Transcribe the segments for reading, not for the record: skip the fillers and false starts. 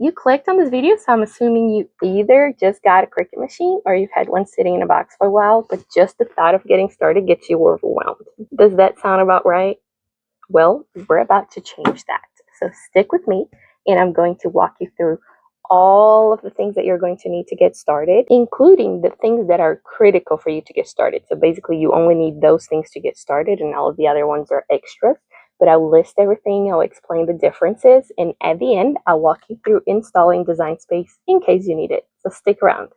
You clicked on this video, so I'm assuming you either just got a Cricut machine or you've had one sitting in a box for a while, but just the thought of getting started gets you overwhelmed. Does that sound about right? Well, we're about to change that. So stick with me, and I'm going to walk you through all of the things that you're going to need to get started, including the things that are critical for you to get started. So basically, you only need those things to get started, and all of the other ones are extras. But I'll list everything, I'll explain the differences, and at the end, I'll walk you through installing Design Space in case you need it. So stick around.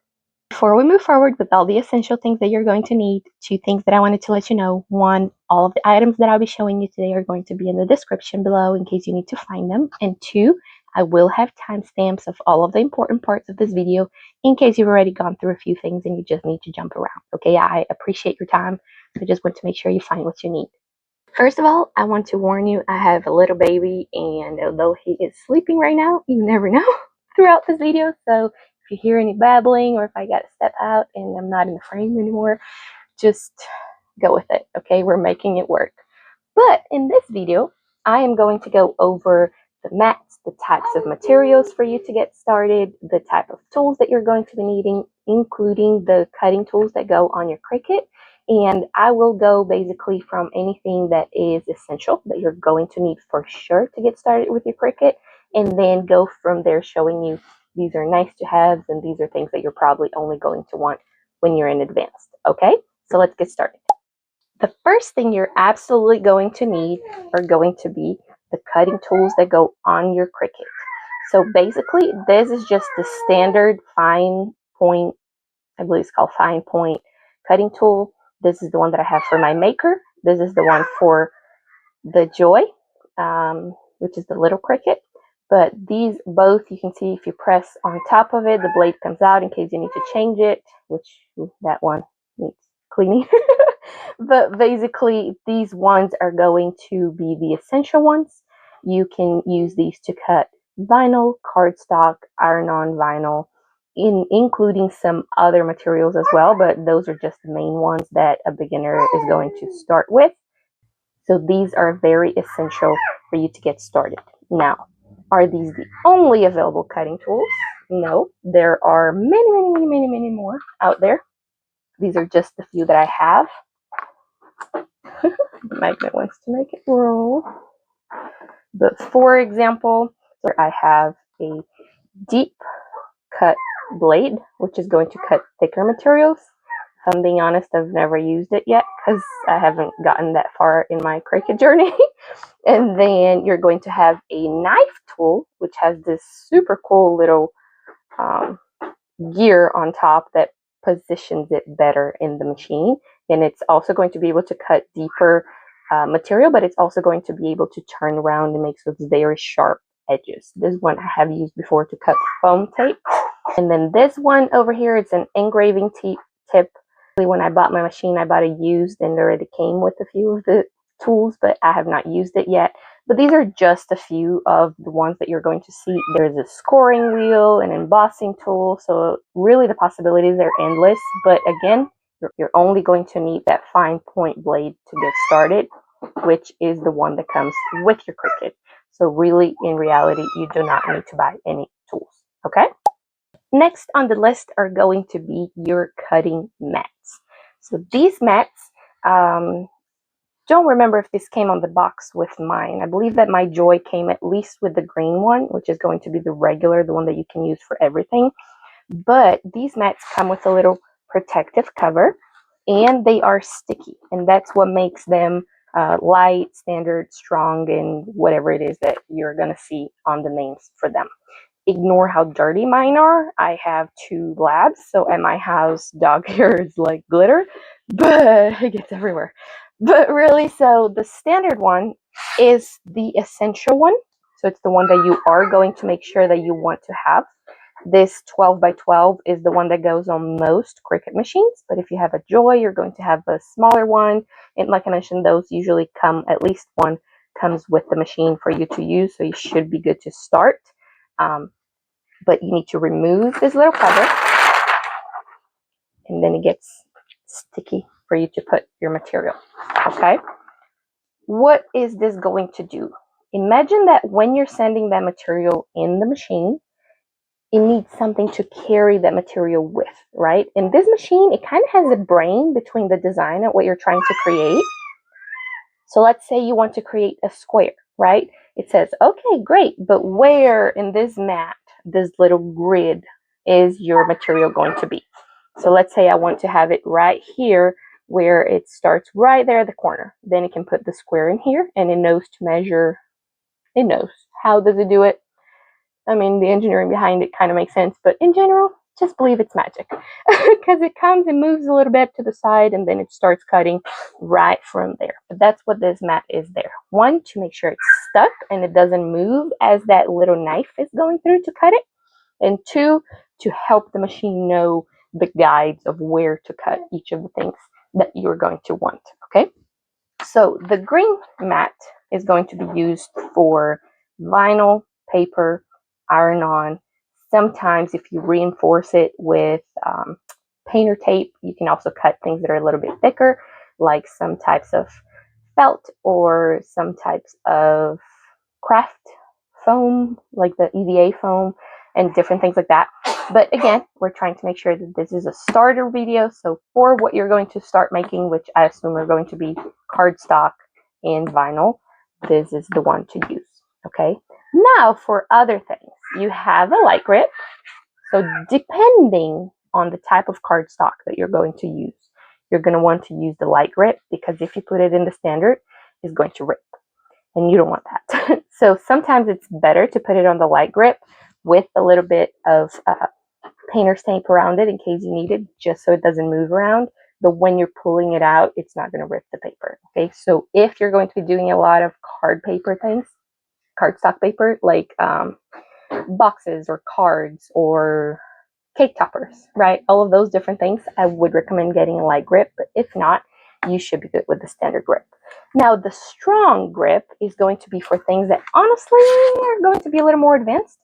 Before we move forward with all the essential things that you're going to need, two things that I wanted to let you know. One, all of the items that I'll be showing you today are going to be in the description below in case you need to find them. And two, I will have timestamps of all of the important parts of this video in case you've already gone through a few things and you just need to jump around. Okay, I appreciate your time. I just want to make sure you find what you need. First of all, I want to warn you, I have a little baby, and although he is sleeping right now, you never know throughout this video. So if you hear any babbling or if I gotta step out and I'm not in the frame anymore, just go with it, okay? We're making it work. But in this video, I am going to go over the mats, the types of materials for you to get started, the type of tools that you're going to be needing, including the cutting tools that go on your Cricut. And I will go basically from anything that is essential that you're going to need for sure to get started with your Cricut, and then go from there showing you these are nice to haves and these are things that you're probably only going to want when you're in advanced. Okay, so let's get started. The first thing you're absolutely going to need are going to be the cutting tools that go on your Cricut. So basically, this is just the standard fine point, I believe it's called fine point cutting tool. This is the one that I have for my maker. This is the one for the Joy, which is the little Cricut. But these both, you can see if you press on top of it, the blade comes out in case you need to change it, which that one needs cleaning. But basically, these ones are going to be the essential ones. You can use these to cut vinyl, cardstock, iron-on vinyl, including some other materials as well, but those are just the main ones that a beginner is going to start with. So these are very essential for you to get started. Now, are these the only available cutting tools? No, there are many more out there. These are just the few that I have. The magnet wants to make it roll. But for example, I have a deep cut blade, which is going to cut thicker materials. If I'm being honest, I've never used it yet because I haven't gotten that far in my Cricut journey. And then you're going to have a knife tool, which has this super cool little gear on top that positions it better in the machine. And it's also going to be able to cut deeper material, but it's also going to be able to turn around and make those very sharp edges. This one I have used before to cut foam tape. And then this one over here, it's an engraving tip. When I bought my machine, I bought a used and it already came with a few of the tools, but I have not used it yet. But these are just a few of the ones that you're going to see. There's a scoring wheel, an embossing tool. So really the possibilities are endless. But again, you're only going to need that fine point blade to get started, which is the one that comes with your Cricut. So really, in reality, you do not need to buy any tools, okay? Next on the list are going to be your cutting mats. So these mats, don't remember if this came on the box with mine. I believe that my Joy came at least with the green one, which is going to be the regular, the one that you can use for everything. But these mats come with a little protective cover, and they are sticky, and that's what makes them light, standard, strong, and whatever it is that you're going to see on the names for them. Ignore how dirty mine are. I have 2 labs, so at my house, dog hair is like glitter, but it gets everywhere. But really, so the standard one is the essential one. So it's the one that you are going to make sure that you want to have. This 12 by 12 is the one that goes on most Cricut machines, but if you have a Joy, you're going to have a smaller one. And like I mentioned, those usually come, at least one comes with the machine for you to use, so you should be good to start. But you need to remove this little cover, and then it gets sticky for you to put your material, okay? What is this going to do? Imagine that when you're sending that material in the machine, it needs something to carry that material with, right? And this machine, it kind of has a brain between the design and what you're trying to create. So let's say you want to create a square, right? It says, okay, great, but where in this mat, this little grid, is your material going to be? So let's say I want to have it right here where it starts right there at the corner. Then it can put the square in here and it knows to measure. It knows. How does it do it? I mean, the engineering behind it kind of makes sense, but in general, just believe it's magic. Because it comes and moves a little bit to the side and then it starts cutting right from there. But that's what this mat is there. One, to make sure it's stuck and it doesn't move as that little knife is going through to cut it. And two, to help the machine know the guides of where to cut each of the things that you're going to want, okay? So the green mat is going to be used for vinyl, paper, iron-on. Sometimes if you reinforce it with painter tape, you can also cut things that are a little bit thicker, like some types of felt or some types of craft foam, like the EVA foam and different things like that. But again, we're trying to make sure that this is a starter video. So for what you're going to start making, which I assume are going to be cardstock and vinyl, this is the one to use, okay? Now for other things, you have a light grip. So depending on the type of cardstock that you're going to use, you're going to want to use the light grip, because if you put it in the standard, it's going to rip. And you don't want that. So sometimes it's better to put it on the light grip with a little bit of painter's tape around it in case you need it, just so it doesn't move around. But when you're pulling it out, it's not going to rip the paper. Okay, so if you're going to be doing a lot of card paper things, cardstock paper, like boxes or cards or cake toppers, right? All of those different things, I would recommend getting a light grip. But if not, you should be good with the standard grip. Now, the strong grip is going to be for things that honestly are going to be a little more advanced.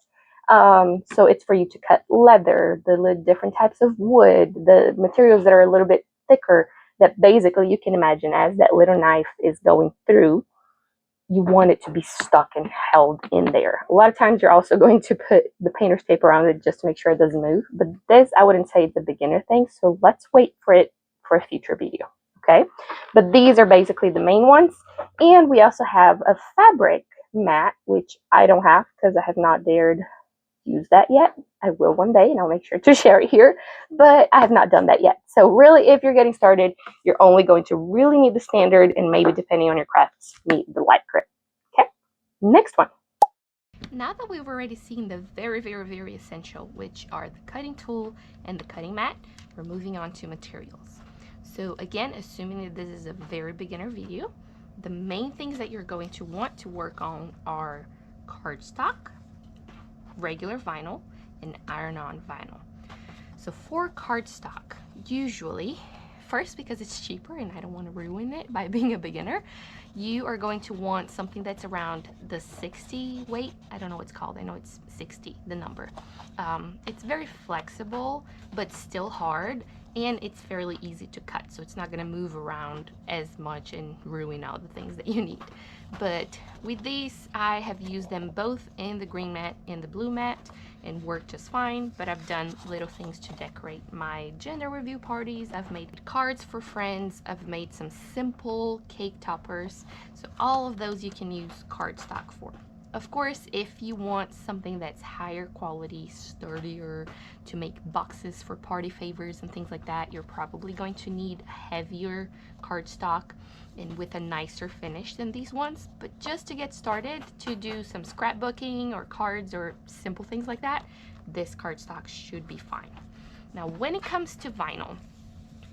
So it's for you to cut leather, the different types of wood, the materials that are a little bit thicker, that basically you can imagine as that little knife is going through, you want it to be stuck and held in there. A lot of times you're also going to put the painter's tape around it just to make sure it doesn't move. But this, I wouldn't say it's a beginner thing. So let's wait for it for a future video. Okay, but these are basically the main ones. And we also have a fabric mat, which I don't have because I have not dared use that yet. I will one day, and I'll make sure to share it here, but I have not done that yet. So really, if you're getting started, you're only going to really need the standard, and maybe depending on your crafts, need the light grip. Okay, next one. Now that we've already seen the very essential, which are the cutting tool and the cutting mat, we're moving on to materials. So again, assuming that this is a very beginner video, the main things that you're going to want to work on are cardstock, regular vinyl, and iron-on vinyl. So for cardstock, usually, first because it's cheaper and I don't want to ruin it by being a beginner, you are going to want something that's around the 60 weight. I don't know what it's called. I know it's 60, the number. It's very flexible, but still hard, and it's fairly easy to cut, so it's not going to move around as much and ruin all the things that you need. But with these, I have used them both in the green mat and the blue mat and worked just fine, but I've done little things to decorate my gender review parties. I've made cards for friends. I've made some simple cake toppers. So all of those you can use cardstock for. Of course, if you want something that's higher quality, sturdier, to make boxes for party favors and things like that, you're probably going to need heavier cardstock and with a nicer finish than these ones. But just to get started, to do some scrapbooking or cards or simple things like that, this cardstock should be fine. Now, when it comes to vinyl,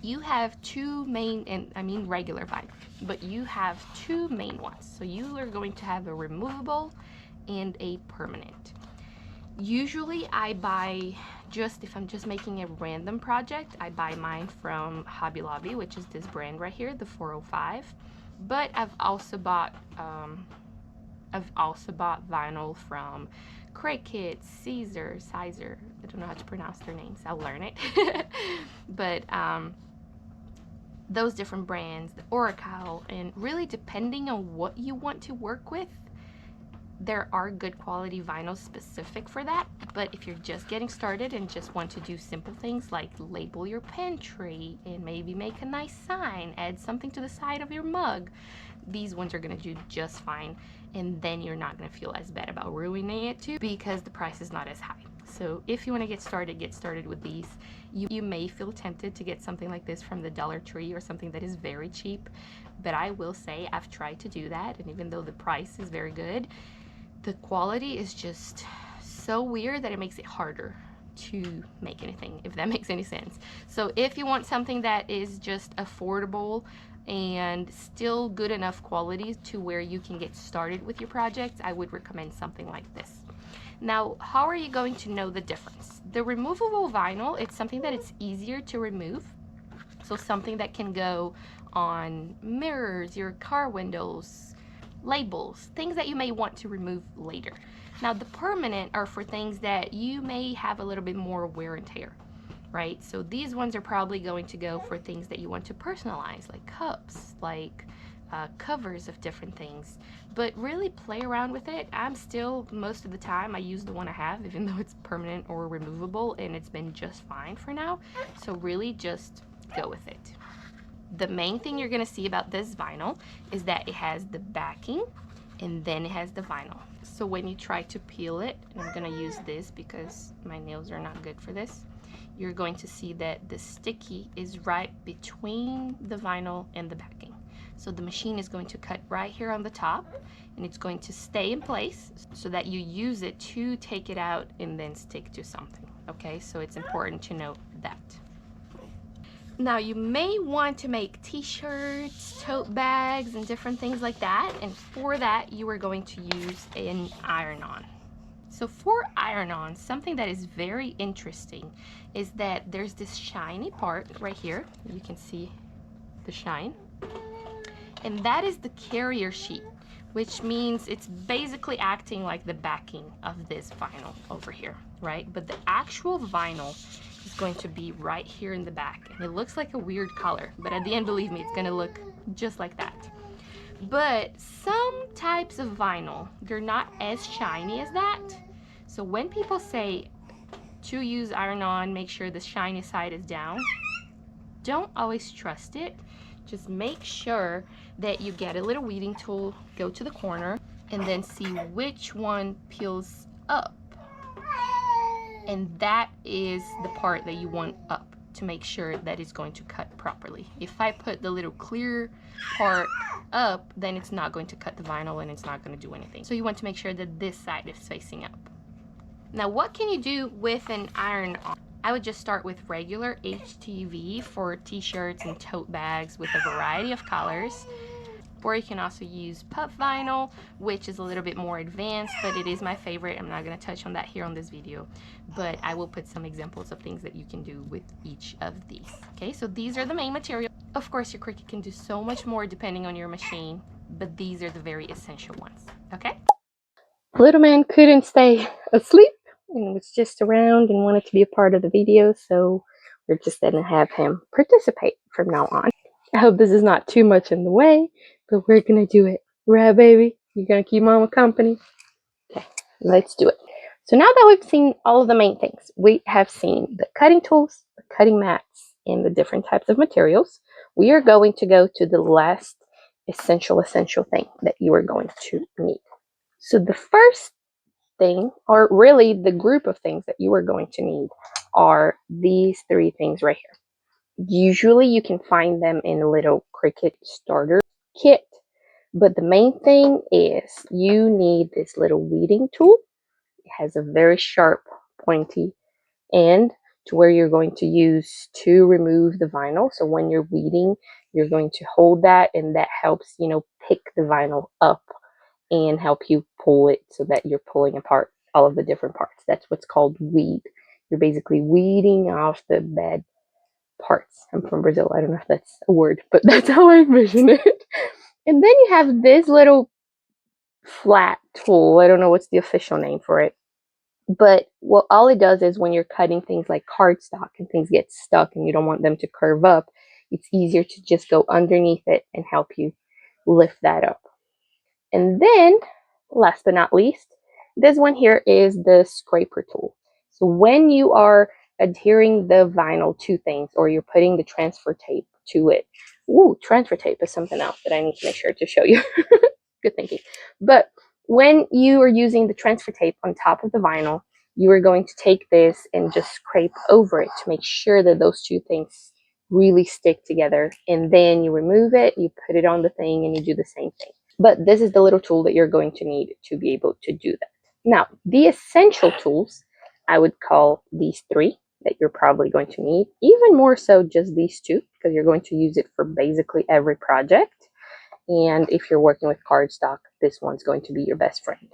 you have two main, and I mean regular vinyl, but you have two main ones. So you are going to have a removable and a permanent. Usually I buy, if I'm just making a random project, I buy mine from Hobby Lobby, which is this brand right here, the 405. But I've also bought vinyl from Cricut, Sizer, I don't know how to pronounce their names, I'll learn it. But those different brands, the Oracle, and really depending on what you want to work with, There are good quality vinyls specific for that, but if you're just getting started and just want to do simple things like label your pantry and maybe make a nice sign, add something to the side of your mug, these ones are going to do just fine, and then you're not going to feel as bad about ruining it too because the price is not as high. So if you want to get started with these. You may feel tempted to get something like this from the Dollar Tree or something that is very cheap, but I will say I've tried to do that, and even though the price is very good, the quality is just so weird that it makes it harder to make anything, if that makes any sense. So if you want something that is just affordable and still good enough quality to where you can get started with your projects, I would recommend something like this. Now, how are you going to know the difference? The removable vinyl, it's something that it's easier to remove. So something that can go on mirrors, your car windows, labels, things that you may want to remove later. Now, the permanent are for things that you may have a little bit more wear and tear, right? So these ones are probably going to go for things that you want to personalize, like cups, like covers of different things. But really play around with it. I'm still, most of the time, I use the one I have, even though it's permanent or removable, and it's been just fine for now. So really just go with it. The main thing you're going to see about this vinyl is that it has the backing and then it has the vinyl. So when you try to peel it, and I'm going to use this because my nails are not good for this, you're going to see that the sticky is right between the vinyl and the backing. So the machine is going to cut right here on the top, and it's going to stay in place so that you use it to take it out and then stick to something. Okay, so it's important to note that. Now you may want to make t-shirts, tote bags, and different things like that, and for that you are going to use an iron-on. So for iron-on, something that is very interesting is that there's this shiny part right here. You can see the shine. And that is the carrier sheet, which means it's basically acting like the backing of this vinyl over here, right? But the actual vinyl is going to be right here in the back. And it looks like a weird color, but at the end, believe me, it's gonna look just like that. But some types of vinyl, they're not as shiny as that. So when people say to use iron-on, make sure the shiny side is down, don't always trust it. Just make sure that you get a little weeding tool, go to the corner, and then see which one peels up. And that is the part that you want up to make sure that it's going to cut properly. If I put the little clear part up, then it's not going to cut the vinyl and it's not going to do anything. So you want to make sure that this side is facing up. Now, what can you do with an iron-on? I would just start with regular HTV for t-shirts and tote bags with a variety of colors. Or you can also use puff vinyl, which is a little bit more advanced, but it is my favorite. I'm not going to touch on that here on this video, but I will put some examples of things that you can do with each of these. Okay, so these are the main materials. Of course, your Cricut can do so much more depending on your machine, but these are the very essential ones. Okay? Little man couldn't stay asleep and was just around and wanted to be a part of the video, so we're just going to have him participate from now on. I hope this is not too much in the way, but we're going to do it. Right, baby? You're going to keep mama company? Okay, let's do it. So now that we've seen all of the main things, we have seen the cutting tools, the cutting mats, and the different types of materials. We are going to go to the last essential thing that you are going to need. So the first thing, or really the group of things that you are going to need, are these three things right here. Usually you can find them in a little Cricut starter kit, but the main thing is you need this little weeding tool. It has a very sharp, pointy end to where you're going to use to remove the vinyl. So when you're weeding, you're going to hold that, and that helps, pick the vinyl up and help you pull it so that you're pulling apart all of the different parts. That's what's called weed. You're basically weeding off the bad parts. I'm from Brazil. I don't know if that's a word, but that's how I envision it. And then you have this little flat tool. I don't know what's the official name for it. But what all it does is when you're cutting things like cardstock and things get stuck and you don't want them to curve up, it's easier to just go underneath it and help you lift that up. And then last but not least, this one here is the scraper tool. So when you are adhering the vinyl to things, or you're putting the transfer tape to it. Ooh, transfer tape is something else that I need to make sure to show you. Good thinking. But when you are using the transfer tape on top of the vinyl, you are going to take this and just scrape over it to make sure that those two things really stick together. And then you remove it, you put it on the thing, and you do the same thing. But this is the little tool that you're going to need to be able to do that. Now, the essential tools, I would call these three that you're probably going to need, even more so just these two, because you're going to use it for basically every project. And if you're working with cardstock, this one's going to be your best friend.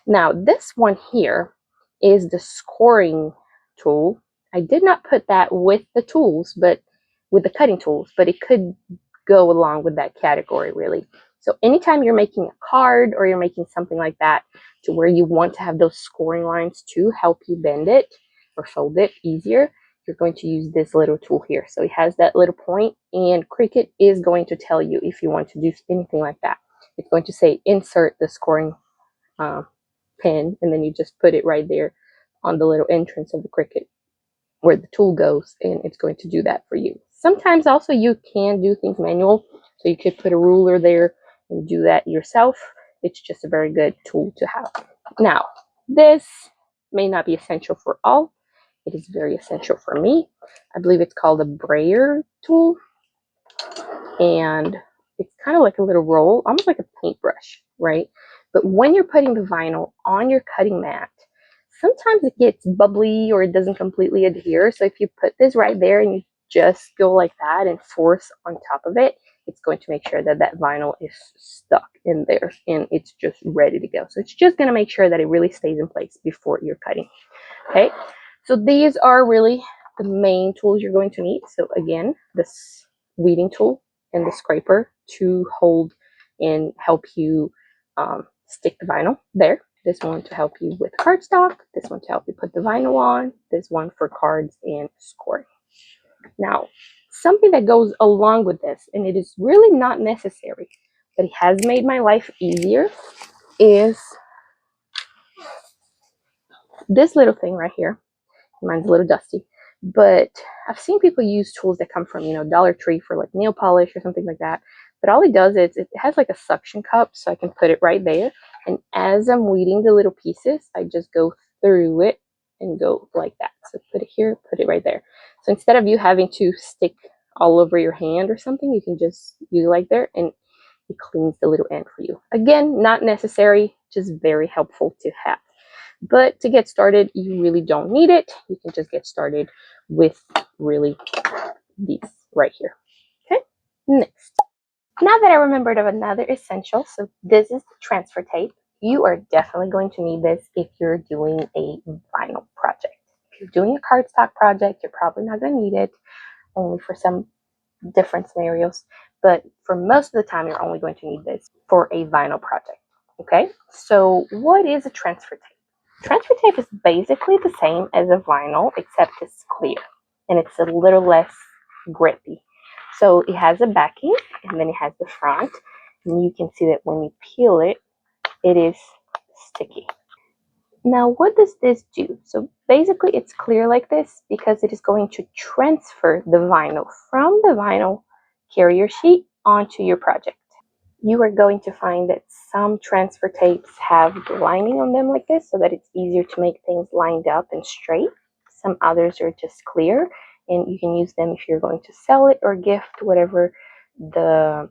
Now, this one here is the scoring tool. I did not put that with the tools, but with the cutting tools, but it could go along with that category, really. So anytime you're making a card or you're making something like that to where you want to have those scoring lines to help you bend it or fold it easier, you're going to use this little tool here. So it has that little point, and Cricut is going to tell you if you want to do anything like that. It's going to say insert the scoring pen, and then you just put it right there on the little entrance of the Cricut where the tool goes, and it's going to do that for you. Sometimes also you can do things manual, so you could put a ruler there and do that yourself. It's just a very good tool to have. Now, this may not be essential for all. It is very essential for me. I believe it's called a brayer tool, and it's kind of like a little roll, almost like a paintbrush, right? But when you're putting the vinyl on your cutting mat, sometimes it gets bubbly or it doesn't completely adhere. So if you put this right there and you just go like that and force on top of it, it's going to make sure that that vinyl is stuck in there and it's just ready to go. So it's just going to make sure that it really stays in place before you're cutting. Okay, so these are really the main tools you're going to need. So again, this weeding tool and the scraper to hold and help you stick the vinyl there. This one to help you with cardstock. This one to help you put the vinyl on. This one for cards and scoring. Now, something that goes along with this, and it is really not necessary, but it has made my life easier, is this little thing right here. Mine's a little dusty, but I've seen people use tools that come from, Dollar Tree for like nail polish or something like that. But all it does is it has like a suction cup, so I can put it right there. And as I'm weeding the little pieces, I just go through it and go like that. So put it here, put it right there. So instead of you having to stick all over your hand or something, you can just use it like there, and it cleans the little end for you. Again, not necessary, just very helpful to have. But to get started, you really don't need it. You can just get started with really these right here. Okay, next. Now that I remembered of another essential, so this is the transfer tape. You are definitely going to need this if you're doing a vinyl project. If you're doing a cardstock project, you're probably not going to need it, only for some different scenarios. But for most of the time, you're only going to need this for a vinyl project. Okay, so what is a transfer tape? Transfer tape is basically the same as a vinyl, except it's clear and it's a little less grippy. So it has a backing and then it has the front, and you can see that when you peel it, it is sticky. Now, what does this do? So basically it's clear like this because it is going to transfer the vinyl from the vinyl carrier sheet onto your project. You are going to find that some transfer tapes have lining on them like this so that it's easier to make things lined up and straight. Some others are just clear, and you can use them if you're going to sell it or gift, whatever the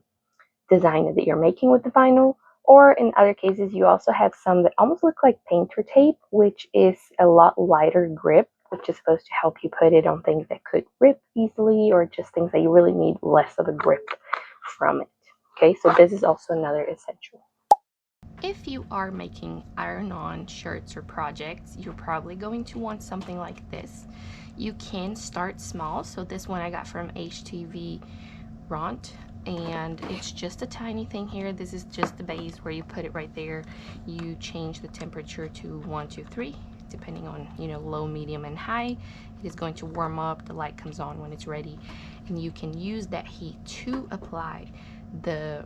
design that you're making with the vinyl. Or in other cases, you also have some that almost look like painter tape, which is a lot lighter grip, which is supposed to help you put it on things that could rip easily or just things that you really need less of a grip from it. Okay, so this is also another essential. If you are making iron-on shirts or projects, you're probably going to want something like this. You can start small. So this one I got from HTV Ront, and it's just a tiny thing here. This is just the base where you put it right there. You change the temperature to 1, 2, 3, depending on, low, medium, and high. It is going to warm up. The light comes on when it's ready, and you can use that heat to apply the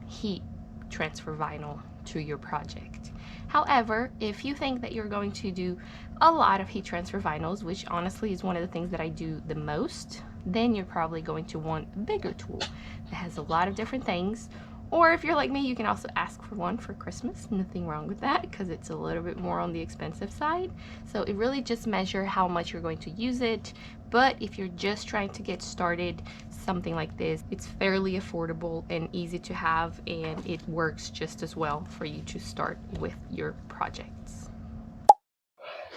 heat transfer vinyl to your project. However, if you think that you're going to do a lot of heat transfer vinyls, which honestly is one of the things that I do the most, then you're probably going to want a bigger tool that has a lot of different things. Or if you're like me, you can also ask for one for Christmas. Nothing wrong with that because it's a little bit more on the expensive side. So it really just measure how much you're going to use it. But if you're just trying to get started, something like this, it's fairly affordable and easy to have, and it works just as well for you to start with your projects.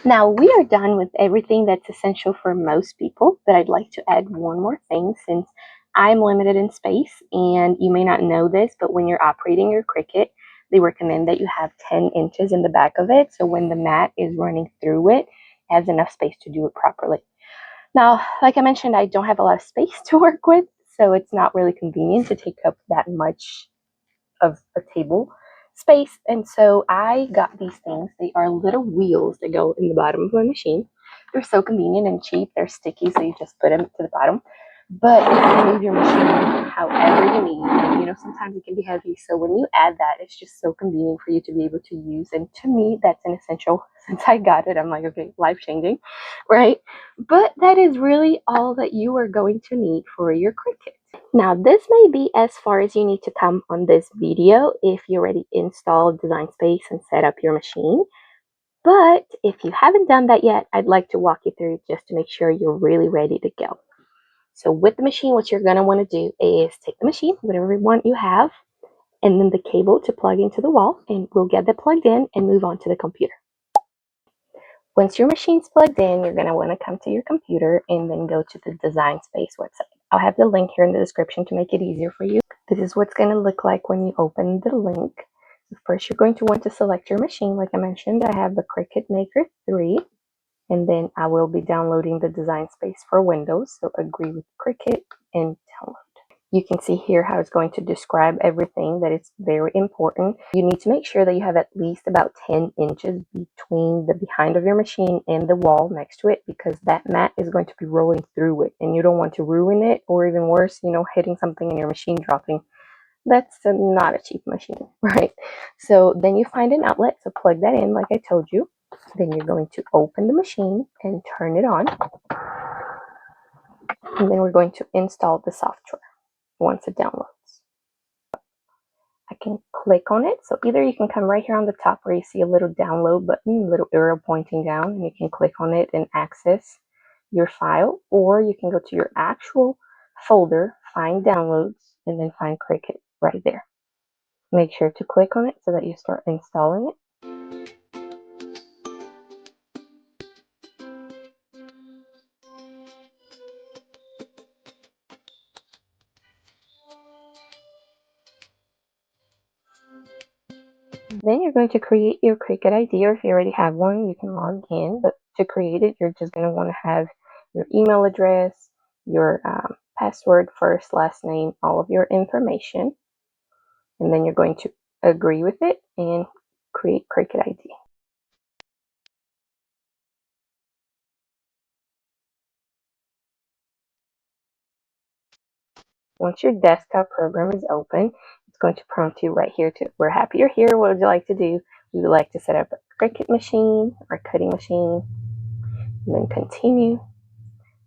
Now we are done with everything that's essential for most people, but I'd like to add one more thing since I'm limited in space, and you may not know this, but when you're operating your Cricut, they recommend that you have 10 inches in the back of it, so when the mat is running through it, it has enough space to do it properly. Now, like I mentioned, I don't have a lot of space to work with, so it's not really convenient to take up that much of a table space. And so I got these things. They are little wheels that go in the bottom of my machine. They're so convenient and cheap. They're sticky, so you just put them to the bottom. But you can move your machine however you need. And, you know, sometimes it can be heavy. So when you add that, it's just so convenient for you to be able to use. And to me, that's an essential. Since I got it, I'm like, okay, life-changing, right? But that is really all that you are going to need for your Cricut. Now, this may be as far as you need to come on this video if you already installed Design Space and set up your machine. But if you haven't done that yet, I'd like to walk you through just to make sure you're really ready to go. So with the machine, what you're going to want to do is take the machine, whatever one you have, and then the cable to plug into the wall, and we'll get that plugged in and move on to the computer. Once your machine's plugged in, you're going to want to come to your computer and then go to the Design Space website. I'll have the link here in the description to make it easier for you. This is what's going to look like when you open the link. So first, you're going to want to select your machine. Like I mentioned, I have the Cricut Maker 3, and then I will be downloading the Design Space for Windows. So agree with Cricut and download. You can see here how it's going to describe everything, that it's very important. You need to make sure that you have at least about 10 inches between the behind of your machine and the wall next to it, because that mat is going to be rolling through it and you don't want to ruin it, or even worse, you know, hitting something in your machine dropping. That's not a cheap machine, right? So then you find an outlet, so plug that in like I told you. Then you're going to open the machine and turn it on. And then we're going to install the software once it downloads. I can click on it. So either you can come right here on the top where you see a little download button, a little arrow pointing down, and you can click on it and access your file, or you can go to your actual folder, find downloads, and then find Cricut right there. Make sure to click on it so that you start installing it. Then you're going to create your Cricut ID, or if you already have one, you can log in. But to create it, you're just going to want to have your email address, your password, first, last name, all of your information. And then you're going to agree with it and create Cricut ID. Once your desktop program is open, it's going to prompt you right here to, we're happy you're here. What would you like to do? We would like to set up a Cricut machine or cutting machine, and then continue.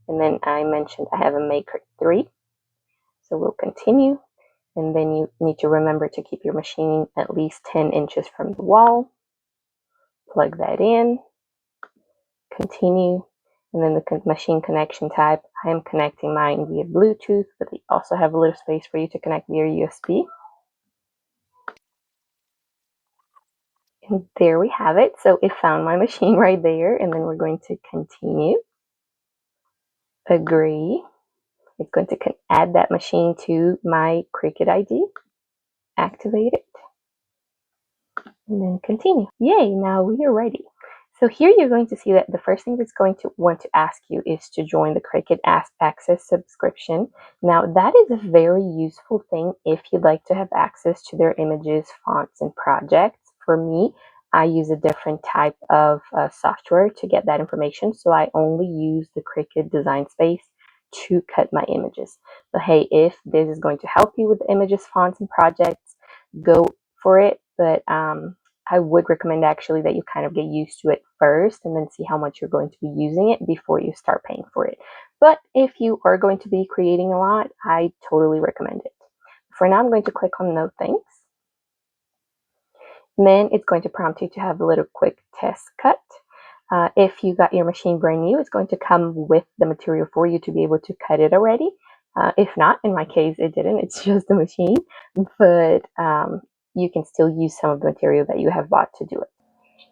And then I mentioned I have a Maker 3. So we'll continue. And then you need to remember to keep your machine at least 10 inches from the wall. Plug that in. Continue. And then the machine connection type, I am connecting mine via Bluetooth, but they also have a little space for you to connect via USB. And there we have it. So it found my machine right there. And then we're going to continue. Agree. It's going to add that machine to my Cricut ID. Activate it. And then continue. Yay, now we are ready. So here you're going to see that the first thing that's going to want to ask you is to join the Cricut Access subscription. Now that is a very useful thing if you'd like to have access to their images, fonts, and projects. For me, I use a different type of software to get that information. So I only use the Cricut Design Space to cut my images. But hey, if this is going to help you with images, fonts, and projects, go for it. but I would recommend actually that you kind of get used to it first and then see how much you're going to be using it before you start paying for it. But if you are going to be creating a lot, I totally recommend it. For now, I'm going to click on no thanks. And then it's going to prompt you to have a little quick test cut. If you got your machine brand new, it's going to come with the material for you to be able to cut it already. If not, in my case, it didn't. It's just the machine, but you can still use some of the material that you have bought to do it.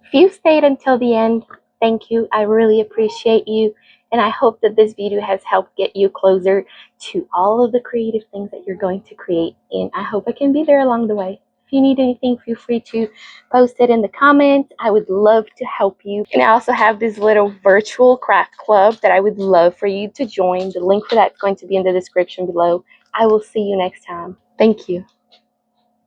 If you stayed until the end, thank you. I really appreciate you. And I hope that this video has helped get you closer to all of the creative things that you're going to create. And I hope I can be there along the way. If you need anything, feel free to post it in the comments. I would love to help you. And I also have this little virtual craft club that I would love for you to join. The link for that is going to be in the description below. I will see you next time. Thank you.